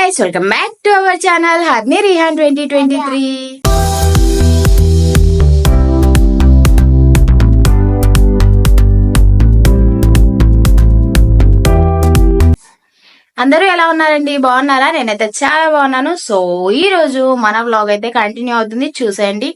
guys, welcome back to our channel Harni Rihan 2023. అందరూ ఎలా ఉన్నారండి? బాగున్నారా? నేనైతే చాలా బాగున్నాను. సో ఈ రోజు మన వ్లాగ్ అయితే కంటిన్యూ అవుతుంది, చూసేయండి.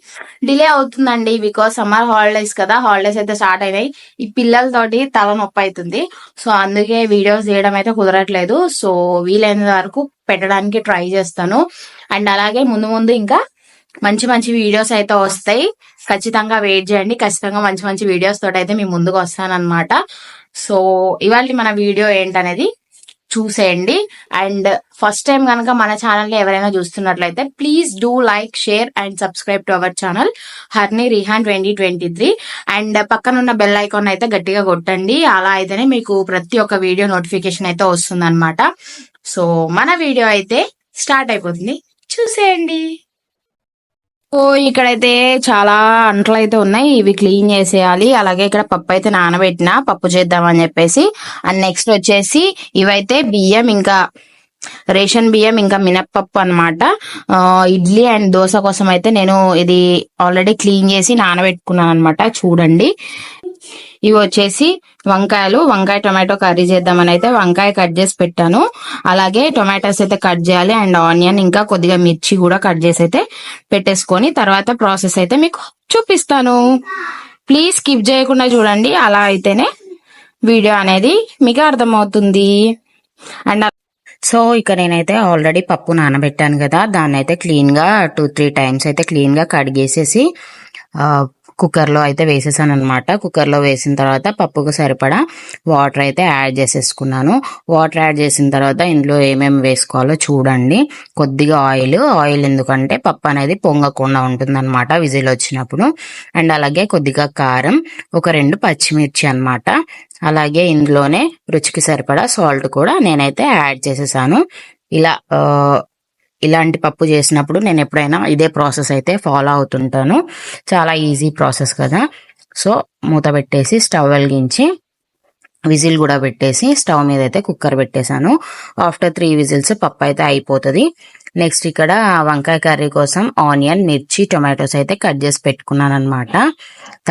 డిలే అవుతుందండి బికాస్ సమ్మర్ హాలిడేస్ కదా, హాలిడేస్ అయితే స్టార్ట్ అయినాయి. ఈ పిల్లలతోటి తల నొప్పి అవుతుంది. సో అందుకే వీడియోస్ చేయడం అయితే కుదరట్లేదు. సో వీలైన వరకు పెట్టడానికి ట్రై చేస్తాను. అండ్ అలాగే ముందు ముందు ఇంకా మంచి మంచి వీడియోస్ అయితే వస్తాయి. ఖచ్చితంగా వెయిట్ చేయండి. ఖచ్చితంగా మంచి మంచి వీడియోస్ తోటి అయితే మీ ముందుకు వస్తానన్నమాట. సో ఇవాళ మన వీడియో ఏంటనేది చూసేయండి. అండ్ ఫస్ట్ టైం కనుక మన ఛానల్ ని ఎవరైనా చూస్తున్నట్లయితే please do like, share and subscribe to our channel Harni Rihan 2023. And పక్కన ఉన్న బెల్ ఐకాన్ అయితే గట్టిగా కొట్టండి. అలా అయితేనే మీకు ప్రతి ఒక్క వీడియో నోటిఫికేషన్ అయితే వస్తుంది అనమాట. సో మన వీడియో అయితే స్టార్ట్ అయిపోతుంది, చూసేయండి. సో ఇక్కడైతే చాలా అంట్లు అయితే ఉన్నాయి, ఇవి క్లీన్ చేసేయాలి. అలాగే ఇక్కడ పప్పు అయితే నానబెట్టిన, పప్పు చేద్దామని చెప్పేసి. అండ్ నెక్స్ట్ వచ్చేసి ఇవైతే బియ్యం, ఇంకా రేషన్ బియ్యం, ఇంకా మినప్పప్పు అనమాట. ఇడ్లీ అండ్ దోశ కోసం అయితే నేను ఇది ఆల్రెడీ క్లీన్ చేసి నానబెట్టుకున్నాను అనమాట. చూడండి, ఇవి వచ్చేసి వంకాయ టొమాటో కర్రీ చేద్దామని అయితే వంకాయ కట్ చేసి పెట్టాను. అలాగే టొమాటోస్ అయితే కట్ చేయాలి, అండ్ ఆనియన్, ఇంకా కొద్దిగా మిర్చి కూడా కట్ చేసి అయితే పెట్టేసుకొని తర్వాత ప్రాసెస్ అయితే మీకు చూపిస్తాను. ప్లీజ్ స్కిప్ చేయకుండా చూడండి, అలా అయితేనే వీడియో అనేది మీకు అర్థమవుతుంది. అండ్ సో ఇక నేనైతే ఆల్రెడీ పప్పు నానబెట్టాను కదా, దాన్ని అయితే క్లీన్ గా 2-3 టైమ్స్ అయితే క్లీన్ గా కడిగేసేసి కుక్కర్ లో అయితే వేసేసాను అనమాట. కుక్కర్ లో వేసిన తర్వాత పప్పుకు సరిపడా వాటర్ అయితే యాడ్ చేసేసుకున్నాను. వాటర్ యాడ్ చేసిన తర్వాత ఇందులో ఏమేమి వేసుకోవాలో చూడండి. కొద్దిగా ఆయిల్ ఎందుకంటే పప్పు అనేది పొంగకుండా ఉంటుంది అనమాట విజిల్ వచ్చినప్పుడు. అండ్ అలాగే కొద్దిగా కారం, ఒక 2 పచ్చిమిర్చి అనమాట. అలాగే ఇందులోనే రుచికి సరిపడా సాల్ట్ కూడా నేనైతే యాడ్ చేసేసాను. ఇలాంటి పప్పు చేసినప్పుడు నేను ఎప్పుడైనా ఇదే ప్రాసెస్ అయితే ఫాలో అవుతుంటాను. చాలా ఈజీ ప్రాసెస్ కదా. సో మూత పెట్టేసి స్టవ్ వెలిగించి విజిల్ కూడా పెట్టేసి స్టవ్ మీద అయితే కుక్కర్ పెట్టేశాను. ఆఫ్టర్ 3 విజిల్స్ పప్పు అయితే అయిపోతుంది. నెక్స్ట్ ఇక్కడ వంకాయ కర్రీ కోసం ఆనియన్, మిర్చి, టొమాటోస్ అయితే కట్ చేసి పెట్టుకున్నాను అనమాట.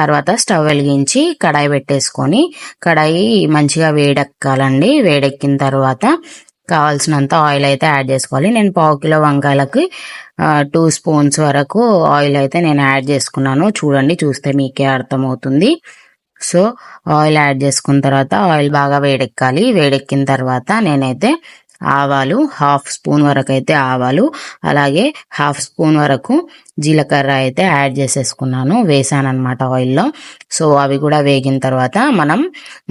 తర్వాత స్టవ్ వెలిగించి కడాయి పెట్టేసుకొని కడాయి మంచిగా వేడెక్కాలండి. వేడెక్కిన తర్వాత కావాల్సినంత ఆయిల్ అయితే యాడ్ చేసుకోవాలి. నేను 1/2 కిలో వంకాయలకి 2 స్పూన్స్ వరకు ఆయిల్ అయితే నేను యాడ్ చేసుకున్నాను. చూడండి, చూస్తే మీకే అర్థమవుతుంది. సో ఆయిల్ యాడ్ చేసుకున్న తర్వాత ఆయిల్ బాగా వేడెక్కాలి. వేడెక్కిన తర్వాత నేనైతే ఆవాలు 1/2 స్పూన్ వరకు అయితే ఆవాలు, అలాగే 1/2 స్పూన్ వరకు జీలకర్ర అయితే యాడ్ చేసేసుకున్నాను, వేసాను అనమాట ఆయిల్లో. సో అవి కూడా వేగిన తర్వాత మనం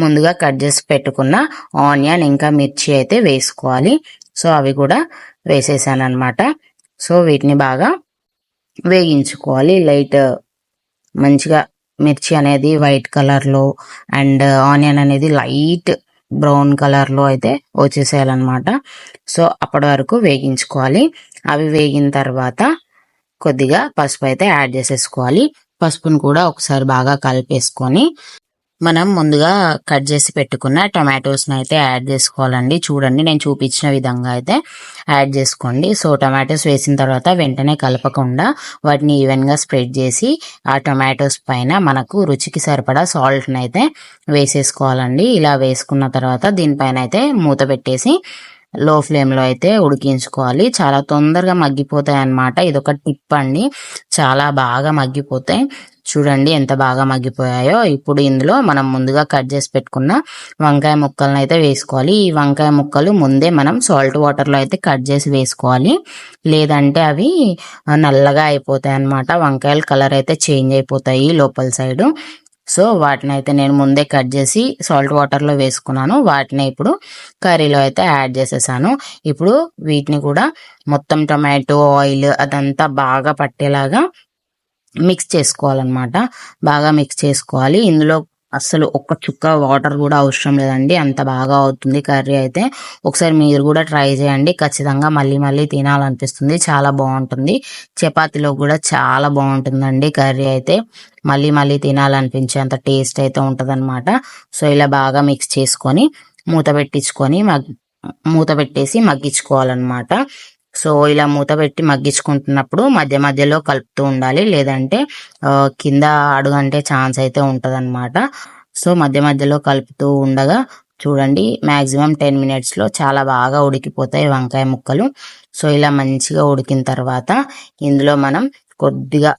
ముందుగా కట్ చేసి పెట్టుకున్న ఆనియన్, ఇంకా మిర్చి అయితే వేసుకోవాలి. సో అవి కూడా వేసేసాను అనమాట. సో వీటిని బాగా వేగించుకోవాలి. మంచిగా మిర్చి అనేది వైట్ కలర్ లో అండ్ ఆనియన్ అనేది లైట్ బ్రౌన్ కలర్ లో అయితే వచ్చేసేయాలన్నమాట. సో అప్పటి వరకు వేగించుకోవాలి. అవి వేగిన తర్వాత కొద్దిగా పసుపు అయితే యాడ్ చేసేసుకోవాలి. పసుపును కూడా ఒకసారి బాగా కలిపేసుకొని మనం ముందుగా కట్ చేసి పెట్టుకున్న టొమాటోస్ అయితే యాడ్ చేసుకోవాలండి. చూడండి, నేను చూపించిన విధంగా అయితే యాడ్ చేసుకోండి. సో టొమాటోస్ వేసిన తర్వాత వెంటనే కలపకుండా వాటిని ఈవెన్ గా స్ప్రెడ్ చేసి ఆ టొమాటోస్ పైన మనకు రుచికి సరిపడా సాల్ట్ అయితే వేసేసుకోవాలండి. ఇలా వేసుకున్న తర్వాత దీనిపైన అయితే మూత పెట్టేసి లో ఫ్లేమ్ లో అయితే ఉడికించుకోవాలి. చాలా తొందరగా మగ్గిపోతాయి అన్నమాట. ఇదొక టిప్ అండి, చాలా బాగా మగ్గిపోతాయి. చూడండి ఎంత బాగా మగ్గిపోయాయో. ఇప్పుడు ఇందులో మనం ముందుగా కట్ చేసి పెట్టుకున్న వంకాయ ముక్కలను అయితే వేసుకోవాలి. ఈ వంకాయ ముక్కలు ముందే మనం సాల్ట్ వాటర్ లో అయితే కట్ చేసి వేసుకోవాలి, లేదంటే అవి నల్లగా అయిపోతాయి అన్నమాట. వంకాయల కలర్ అయితే చేంజ్ అయిపోతాయి లోపల సైడ్. సో వాటిని అయితే నేను ముందే కట్ చేసి సాల్ట్ వాటర్ లో వేసుకున్నాను. వాటిని ఇప్పుడు కర్రీలో అయితే యాడ్ చేసేసాను. ఇప్పుడు వీటిని కూడా మొత్తం టొమాటో ఆయిల్ అదంతా బాగా పట్టేలాగా మిక్స్ చేసుకోవాలన్నమాట. బాగా మిక్స్ చేసుకోవాలి. ఇందులో అసలు ఒక్క చుక్క వాటర్ కూడా అవసరం లేదండి, అంత బాగా అవుతుంది కర్రీ అయితే. ఒకసారి మీరు కూడా ట్రై చేయండి, ఖచ్చితంగా మళ్ళీ మళ్ళీ తినాలనిపిస్తుంది. చాలా బాగుంటుంది, చపాతీలో కూడా చాలా బాగుంటుందండి కర్రీ అయితే. మళ్ళీ మళ్ళీ తినాలనిపించేంత టేస్ట్ అయితే ఉంటదన్నమాట. సో ఇలా బాగా మిక్స్ చేసుకొని మూత పెట్టించుకొని మూత పెట్టేసి మగ్గించుకోవాలన్నమాట. సో ఇలా మూత పెట్టి మగ్గించుకుంటున్నప్పుడు మధ్య మధ్యలో కలుపుతూ ఉండాలి, లేదంటే కింద అడుగంటే ఛాన్స్ అయితే ఉంటదన్నమాట. సో మధ్య మధ్యలో కలుపుతూ ఉండగా చూడండి మాక్సిమం 10 మినిట్స్లో చాలా బాగా ఉడికిపోతాయి వంకాయ ముక్కలు. సో ఇలా మంచిగా ఉడికిన తర్వాత ఇందులో మనం కొద్దిగా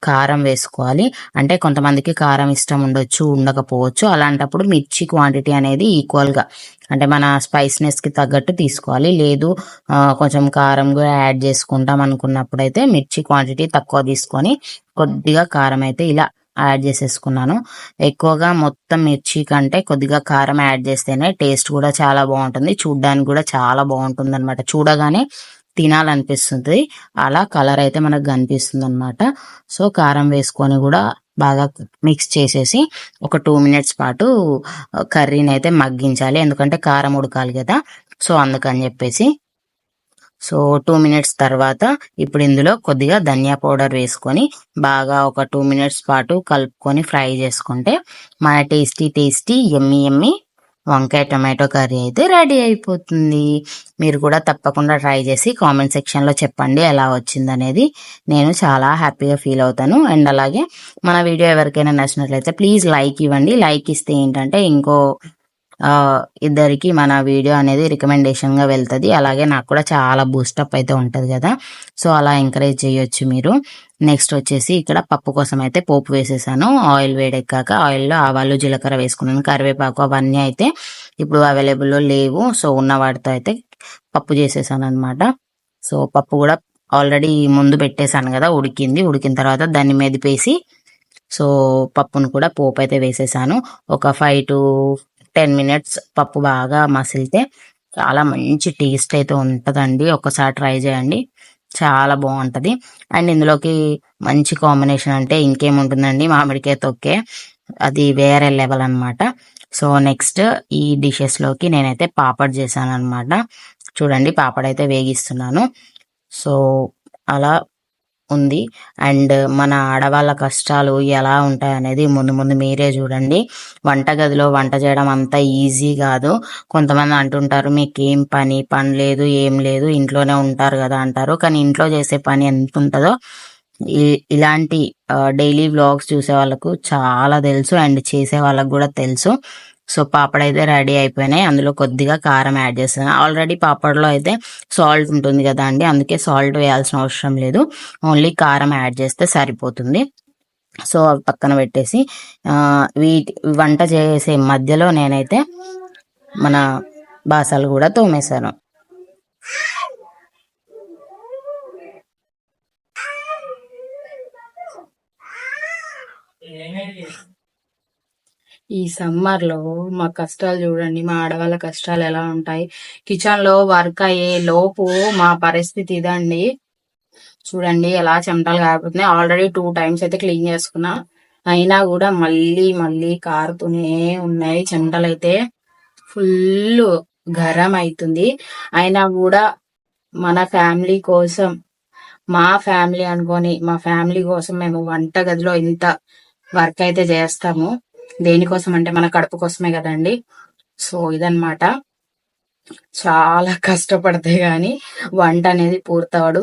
కారం వేసుకోవాలి. అంటే కొంతమందికి కారం ఇష్టం ఉండొచ్చు, ఉండకపోవచ్చు. అలాంటప్పుడు మిర్చి క్వాంటిటీ అనేది ఈక్వల్గా, అంటే మన స్పైస్నెస్కి తగ్గట్టు తీసుకోవాలి. లేదు కొంచెం కారం కూడా యాడ్ చేసుకుంటాం అనుకున్నప్పుడు అయితే మిర్చి క్వాంటిటీ తక్కువ తీసుకొని కొద్దిగా కారం అయితే ఇలా యాడ్ చేసేసుకున్నాను. ఎక్కువగా మొత్తం మిర్చి కంటే కొద్దిగా కారం యాడ్ చేస్తేనే టేస్ట్ కూడా చాలా బాగుంటుంది, చూడ్డానికి కూడా చాలా బాగుంటుంది అనమాట. చూడగానే తినాలనిపిస్తుంది, అలా కలర్ అయితే మనకు కనిపిస్తుంది అనమాట. సో కారం వేసుకొని కూడా బాగా మిక్స్ చేసేసి ఒక 2 మినిట్స్ పాటు కర్రీని అయితే మగ్గించాలి, ఎందుకంటే కారం ఉడకాలి కదా. సో అందుకని చెప్పేసి సో 2 మినిట్స్ తర్వాత ఇప్పుడు ఇందులో కొద్దిగా ధనియా పౌడర్ వేసుకొని బాగా ఒక 2 మినిట్స్ పాటు కలుపుకొని ఫ్రై చేసుకుంటే మన టేస్టీ యమ్మీ వంకాయ టమాటో కర్రీ అయితే రెడీ అయిపోతుంది. మీరు కూడా తప్పకుండా ట్రై చేసి కామెంట్ సెక్షన్లో చెప్పండి ఎలా వచ్చిందనేది. నేను చాలా హ్యాపీగా ఫీల్ అవుతాను. అండ్ అలాగే మన వీడియో ఎవరికైనా నచ్చినట్లయితే ప్లీజ్ లైక్ ఇవ్వండి. లైక్ ఇస్తే ఏంటంటే ఇంకో ఇద్దరికి మన వీడియో అనేది రికమెండేషన్గా వెళ్తుంది, అలాగే నాకు కూడా చాలా బూస్టప్ అయితే ఉంటుంది కదా. సో అలా ఎంకరేజ్ చేయొచ్చు మీరు. నెక్స్ట్ వచ్చేసి ఇక్కడ పప్పు కోసం అయితే పోపు వేసేసాను. ఆయిల్ వేడెక్కాక ఆయిల్లో ఆవాలు జీలకర్ర వేసుకున్నాను, కరివేపాకు అవన్నీ అయితే ఇప్పుడు అవైలబుల్లో లేవు. సో ఉన్న వాటితో అయితే పప్పు చేసేసాను అనమాట. సో పప్పు కూడా ఆల్రెడీ ముందు పెట్టేశాను కదా, ఉడికిన తర్వాత దాన్ని మెదిపేసి సో పప్పును కూడా పోపు అయితే వేసేసాను. ఒక 5 to 10 మినిట్స్ పప్పు బాగా మసిలితే చాలా మంచి టేస్ట్ అయితే ఉంటుందండి. ఒకసారి ట్రై చేయండి, చాలా బాగుంటుంది. అండ్ ఇందులోకి మంచి కాంబినేషన్ అంటే ఇంకేముంటుందండి, మామిడికాయ తొక్కే, అది వేరే లెవెల్ అనమాట. సో నెక్స్ట్ ఈ డిషెస్లోకి నేనైతే పాపడ్ చేశాను అనమాట. చూడండి పాపడ్ అయితే వేగిస్తున్నాను. సో అలా ఉంది. అండ్ మన ఆడవాళ్ళ కష్టాలు ఎలా ఉంటాయి అనేది ముందు మీరే చూడండి. వంటగదిలో వంట చేయడం అంత ఈజీ కాదు. కొంతమంది అంటుంటారు మీకేం పని లేదు, ఏం లేదు, ఇంట్లోనే ఉంటారు కదా అంటారు. కానీ ఇంట్లో చేసే పని ఎంత ఉంటుందో ఇలాంటి డైలీ వ్లాగ్స్ చూసే వాళ్ళకు చాలా తెలుసు, అండ్ చేసే వాళ్ళకు కూడా తెలుసు. సో పాపడ్ అయితే రెడీ అయిపోయినాయి. అందులో కొద్దిగా కారం యాడ్ చేస్తాను. ఆల్రెడీ పాపడ్లో అయితే సాల్ట్ ఉంటుంది కదా అండి, అందుకే సాల్ట్ వేయాల్సిన అవసరం లేదు, ఓన్లీ కారం యాడ్ చేస్తే సరిపోతుంది. సో అవి పక్కన పెట్టేసి వంట చేసే మధ్యలో నేనైతే మన బాసాలు కూడా తోమేశాను. ఈ సమ్మర్ లో మా కష్టాలు చూడండి, మా ఆడవాళ్ళ కష్టాలు ఎలా ఉంటాయి. కిచెన్ లో వర్క్ అయ్యే లోపు మా పరిస్థితి ఇదండి. చూడండి ఎలా చెమటలు కారిపోతున్నాయి. ఆల్రెడీ 2 times అయితే క్లీన్ చేసుకున్నా, అయినా కూడా మళ్ళీ కారుతూనే ఉన్నాయి. చెమటలు అయితే ఫుల్ గరం అవుతుంది. అయినా కూడా మన ఫ్యామిలీ కోసం, మా ఫ్యామిలీ అనుకొని మా ఫ్యామిలీ కోసం మేము వంట గదిలో ఇంత వర్క్ అయితే చేస్తాము. దేనికోసం అంటే మన కడుపు కోసమే కదండి. సో ఇదన్నమాట, చాలా కష్టపడితే గాని వంట అనేది పూర్తవడు.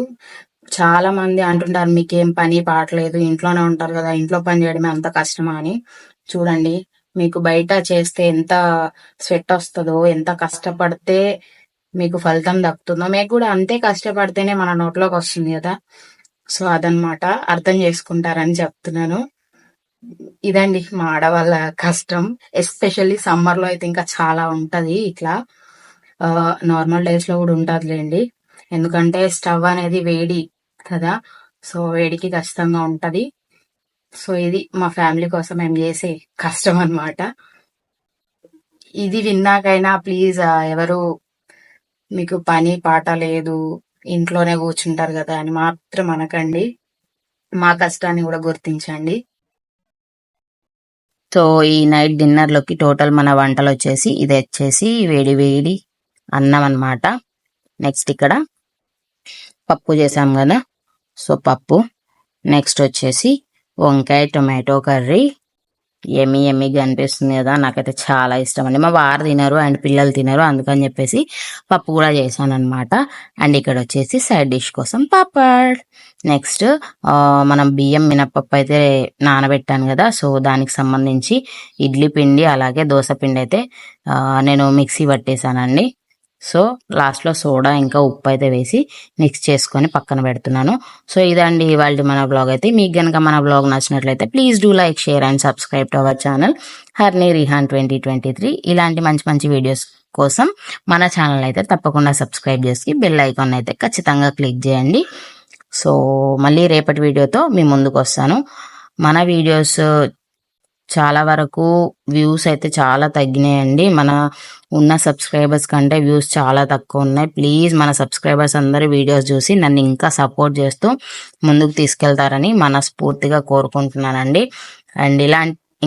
చాలా మంది అంటుంటారు మీకేం పని పాటలేదు, ఇంట్లోనే ఉంటారు కదా, ఇంట్లో పని చేయడమే అంత కష్టమా అని. చూడండి మీకు బయట చేస్తే ఎంత స్వెట్ వస్తుందో, ఎంత కష్టపడితే మీకు ఫలితం దక్కుతుందో, మీకు కూడా అంతే కష్టపడితేనే మన నోట్లోకి వస్తుంది కదా. సో అదనమాట, అర్థం చేసుకుంటారని చెప్తున్నాను. ఇదండి మా ఆడవాళ్ళ కష్టం. ఎస్పెషల్లీ సమ్మర్ లో అయితే ఇంకా చాలా ఉంటది ఇట్లా. నార్మల్ డేస్ లో కూడా ఉంటదిలేండి, ఎందుకంటే స్టవ్ అనేది వేడి కదా. సో వేడికి ఖచ్చితంగా ఉంటది. సో ఇది మా ఫ్యామిలీ కోసం మేము చేసే కష్టం అన్నమాట. ఇది విన్నాకైనా ప్లీజ్ ఎవరు మీకు పని పాట లేదు, ఇంట్లోనే కూర్చుంటారు కదా అని మాత్రం అనకండి. మా కష్టాన్ని కూడా గుర్తించండి. సో ఈ నైట్ డిన్నర్లోకి టోటల్ మన వంటలు వచ్చేసి ఇది వచ్చేసి వేడి అన్నం అన్నమాట. నెక్స్ట్ ఇక్కడ పప్పు చేసాం కదా, సో పప్పు. నెక్స్ట్ వచ్చేసి వంకాయ టొమాటో కర్రీ. ఎమ్మిగా అనిపిస్తుంది కదా, నాకైతే చాలా ఇష్టం అండి. మా వారు తినరు అండ్ పిల్లలు తినరు, అందుకని చెప్పేసి పప్పు కూడా చేశాను అనమాట. అండ్ ఇక్కడ వచ్చేసి సైడ్ డిష్ కోసం పాపడ్. నెక్స్ట్ మనం బియ్యం మినపప్పు అయితే నానబెట్టాను కదా, సో దానికి సంబంధించి ఇడ్లీ పిండి అలాగే దోశ పిండి అయితే నేను మిక్సీ పట్టేశానండి. సో లాస్ట్లో సోడా ఇంకా ఉప్పు అయితే వేసి మిక్స్ చేసుకొని పక్కన పెడుతున్నాను. సో ఇదండి ఇవాళ మన బ్లాగ్ అయితే. మీకు కనుక మన బ్లాగ్ నచ్చినట్లయితే please do like, share and subscribe to our channel Harni Rihan 2023. ఇలాంటి మంచి మంచి వీడియోస్ కోసం మన ఛానల్ అయితే తప్పకుండా సబ్స్క్రైబ్ చేసి బెల్ ఐకాన్ అయితే ఖచ్చితంగా క్లిక్ చేయండి. సో మళ్ళీ రేపటి వీడియోతో మీ ముందుకు వస్తాను. మన వీడియోస్ చాలా వరకు వ్యూస్ అయితే చాలా తగ్గినాయండి. మన ఉన్న సబ్స్క్రైబర్స్ కంటే వ్యూస్ చాలా తక్కువ ఉన్నాయి. ప్లీజ్ మన సబ్స్క్రైబర్స్ అందరూ వీడియోస్ చూసి నన్ను ఇంకా సపోర్ట్ చేస్తూ ముందుకు తీసుకెళ్తారని మనస్ఫూర్తిగా కోరుకుంటున్నానండి. అండ్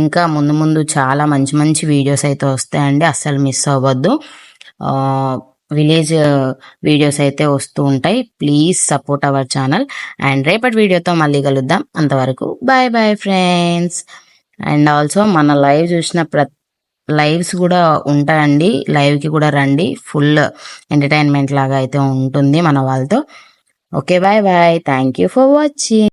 ఇంకా ముందు చాలా మంచి మంచి వీడియోస్ అయితే వస్తాయండి, అస్సలు మిస్ అవ్వద్దు. విలేజ్ వీడియోస్ అయితే వస్తూ ఉంటాయి. Please support our channel. And రేపటి వీడియోతో మళ్ళీ కలుద్దాం. అంతవరకు bye bye friends. And also మన లైవ్ చూసిన లైవ్స్ కూడా ఉంటాయండి, లైవ్కి కూడా రండి. ఫుల్ ఎంటర్టైన్మెంట్ లాగా అయితే ఉంటుంది మన వాళ్ళతో. Okay bye bye, thank you for watching.